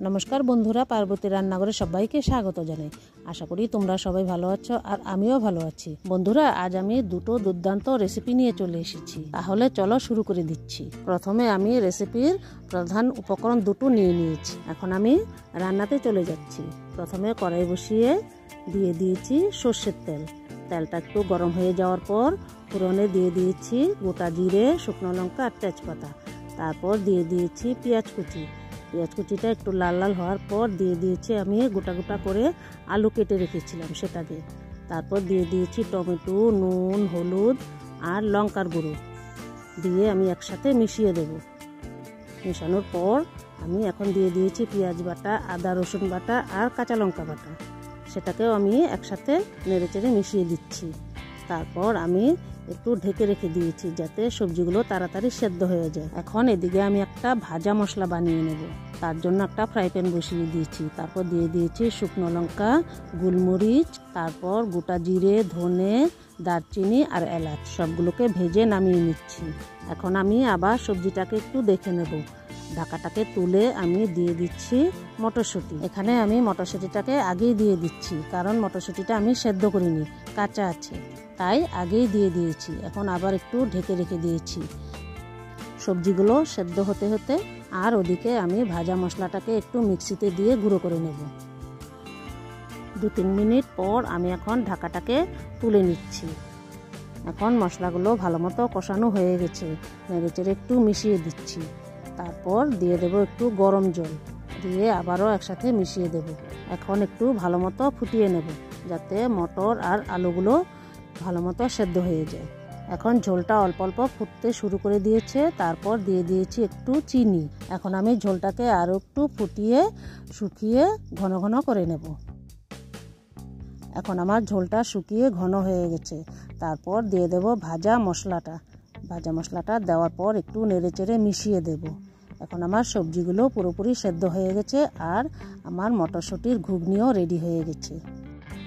নমস্কার বন্ধুরা, পার্বতী রান্নাঘরে সবাইকে স্বাগত জানাই। আশা করি তোমরা সবাই ভালো আছো আর আমিও ভালো আছি। বন্ধুরা, আজ আমি দুটো দুর্দান্ত রেসিপি নিয়ে চলে এসেছি। তাহলে চলো শুরু করে দিচ্ছি। প্রথমে আমি রেসিপির প্রধান উপকরণ দুটো নিয়ে নিয়েছি। এখন আমি রান্নাতে চলে যাচ্ছি। প্রথমে কড়াই বসিয়ে দিয়ে দিয়েছি সর্ষের তেল। তেলটা একটু গরম হয়ে যাওয়ার পর ফোড়নে দিয়ে দিয়েছি গোটা জিরে, শুকনো লঙ্কা আর তেজপাতা। তারপর দিয়ে দিয়েছি পেঁয়াজ কুচি। পেঁয়াজ কুচিটা একটু লাল লাল হওয়ার পর দিয়ে দিয়েছি আমি গোটা গোটা করে আলু কেটে রেখেছিলাম সেটা দিয়ে। তারপর দিয়ে দিয়েছি টমেটো, নুন, হলুদ আর লঙ্কার গুঁড়ো দিয়ে আমি একসাথে মিশিয়ে দেব। মেশানোর পর আমি এখন দিয়ে দিয়েছি পেঁয়াজ বাটা, আদা রসুন বাটা আর কাঁচা লঙ্কা বাটা। সেটাকেও আমি একসাথে নেড়েচেড়ে মিশিয়ে দিচ্ছি। তারপর আমি একটু ঢেকে রেখে দিয়েছি যাতে সবজিগুলো তাড়াতাড়ি সেদ্ধ হয়ে যায়। এখন এদিকে আমি একটা ভাজা মশলা বানিয়ে নেব। তার জন্য একটা ফ্রাই প্যান বসিয়ে দিয়েছি। তারপর দিয়ে দিয়েছি শুকনো লঙ্কা, গোলমরিচ, তারপর গোটা জিরে, ধনে, দারচিনি আর এলাচ। সবগুলোকে ভেজে নামিয়ে নিচ্ছি। এখন আমি আবার সবজিটাকে একটু দেখে নেব। ঢাকাটাকে তুলে আমি দিয়ে দিচ্ছি মটরশুঁটি। এখানে আমি মটরশুঁটিটাকে আগেই দিয়ে দিচ্ছি, কারণ মটরশুঁটিটা আমি সেদ্ধ করিনি, কাঁচা আছে, তাই আগেই দিয়ে দিয়েছি। এখন আবার একটু ঢেকে রেখে দিয়েছি সবজিগুলো সেদ্ধ হতে হতে। আর ওদিকে আমি ভাজা মশলাটাকে একটু মিক্সিতে দিয়ে গুঁড়ো করে নেব। 2-3 মিনিট পর আমি এখন ঢাকাটাকে তুলে নিচ্ছি। এখন মশলাগুলো ভালো মতো কষানো হয়ে গেছে। নেড়েচেড়ে একটু মিশিয়ে দিচ্ছি। তারপর দিয়ে দেব একটু গরম জল, দিয়ে আবারও একসাথে মিশিয়ে দেব। এখন একটু ভালো মতো ফুটিয়ে নেব যাতে মটর আর আলুগুলো ভালো মতো সেদ্ধ হয়ে যায়। এখন ঝোলটা অল্প অল্প ফুটতে শুরু করে দিয়েছে। তারপর দিয়ে দিয়েছি একটু চিনি। এখন আমি ঝোলটাকে আরও একটু ফুটিয়ে শুকিয়ে ঘন ঘন করে নেব। এখন আমার ঝোলটা শুকিয়ে ঘন হয়ে গেছে। তারপর দিয়ে দেব ভাজা মশলাটা। ভাজা মশলাটা দেওয়ার পর একটু নেড়েচেড়ে মিশিয়ে দেব। এখন আমার সবজিগুলো পুরোপুরি সেদ্ধ হয়ে গেছে আর আমার মটরশুঁটির ঘুগনিও রেডি হয়ে গেছে।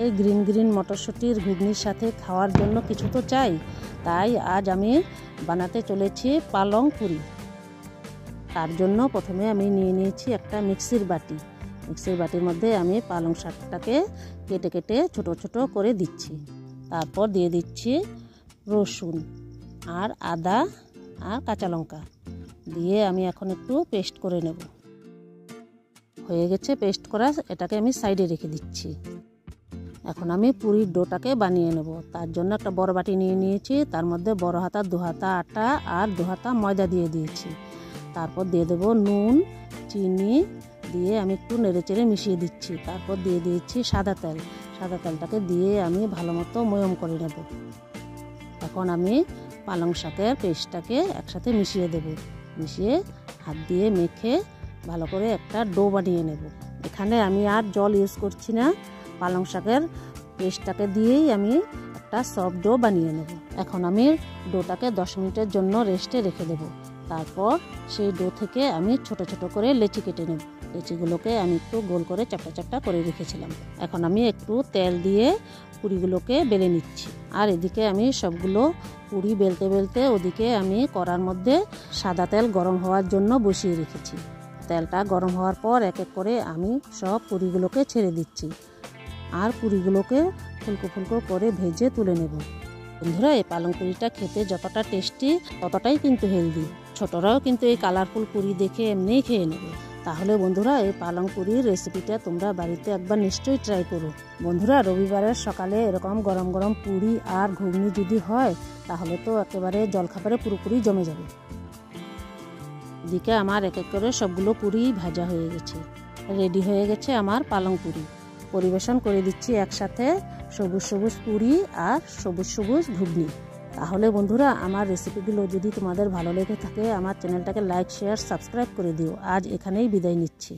এই গ্রিন গ্রিন মটরশুঁটির ঘুগনির সাথে খাওয়ার জন্য কিছু তো চাই, তাই আজ আমি বানাতে চলেছি পালং পুরি। তার জন্য প্রথমে আমি নিয়ে নিয়েছি একটা মিক্সির বাটি। মিক্সির বাটির মধ্যে আমি পালং শাকটাকে কেটে কেটে ছোট ছোট করে দিচ্ছি। তারপর দিয়ে দিচ্ছি রসুন আর আদা আর কাঁচা লঙ্কা দিয়ে আমি এখন একটু পেস্ট করে নেব। হয়ে গেছে পেস্ট করা, এটাকে আমি সাইডে রেখে দিচ্ছি। এখন আমি পুরির ডোটাকে বানিয়ে নেব। তার জন্য একটা বড় বাটি নিয়ে নিয়েছি। তার মধ্যে বড় হাতা 2 হাতা আটা আর 2 হাতা ময়দা দিয়ে দিয়েছি। তারপর দিয়ে দেব নুন, চিনি দিয়ে আমি একটু নেড়েচেড়ে মিশিয়ে দিচ্ছি। তারপর দিয়ে দিয়েছি সাদা তেল। সাদা তেলটাকে দিয়ে আমি ভালো মতো ময়ম করে নেব। এখন আমি পালং শাকের পেস্টটাকে একসাথে মিশিয়ে দেব। মিশিয়ে হাত দিয়ে মেখে ভালো করে একটা ডো বানিয়ে নেব। এখানে আমি আর জল ইউজ করছি না। পালং শাকের পেস্টটাকে দিয়েই আমি একটা সফট ডো বানিয়ে নেব। এখন আমি ডোটাকে 10 মিনিটের জন্য রেস্টে রেখে দেব। তারপর সেই ডো থেকে আমি ছোট ছোট করে লেচি কেটে নেব। লেচিগুলোকে আমি একটু গোল করে চ্যাপটা চ্যাপটা করে রেখেছিলাম। এখন আমি একটু তেল দিয়ে পুরিগুলোকে বেলে নিচ্ছি। আর এদিকে আমি সবগুলো পুরি বেলতে বেলতে ওদিকে আমি কড়ার মধ্যে সাদা তেল গরম হওয়ার জন্য বসিয়ে রেখেছি। তেলটা গরম হওয়ার পর এক এক করে আমি সব পুরিগুলোকে ছেড়ে দিচ্ছি আর পুরিগুলোকে ফুলকো ফুলকো করে ভেজে তুলে নেব। বন্ধুরা, এই পালং পুরিটা খেতে যতটা টেস্টি ততটাই কিন্তু হেলদি। ছোটরাও কিন্তু এই কালারফুল পুরি দেখে এমনিই খেয়ে নেবে। তাহলে বন্ধুরা, এই পালং পুরির রেসিপিটা তোমরা বাড়িতে একবার নিশ্চয়ই ট্রাই করো। বন্ধুরা, রবিবারের সকালে এরকম গরম গরম পুরি আর ঘুগনি যদি হয় তাহলে তো একেবারে জলখাবারে পুরোপুরি জমে যাবে। এদিকে আমার এক এক করে সবগুলো পুরি ভাজা হয়ে গেছে। রেডি হয়ে গেছে আমার পালং পুরি। পরিবেশন করে দিচ্ছি একসাথে সবুজ সবুজ পুরি আর সবুজ সবুজ ঘুগনি। তাহলে বন্ধুরা, আমার রেসিপিগুলো যদি তোমাদের ভালো লেগে থাকে আমার চ্যানেলটাকে লাইক, শেয়ার, সাবস্ক্রাইব করে দিও। আজ এখানেই বিদায় নিচ্ছি।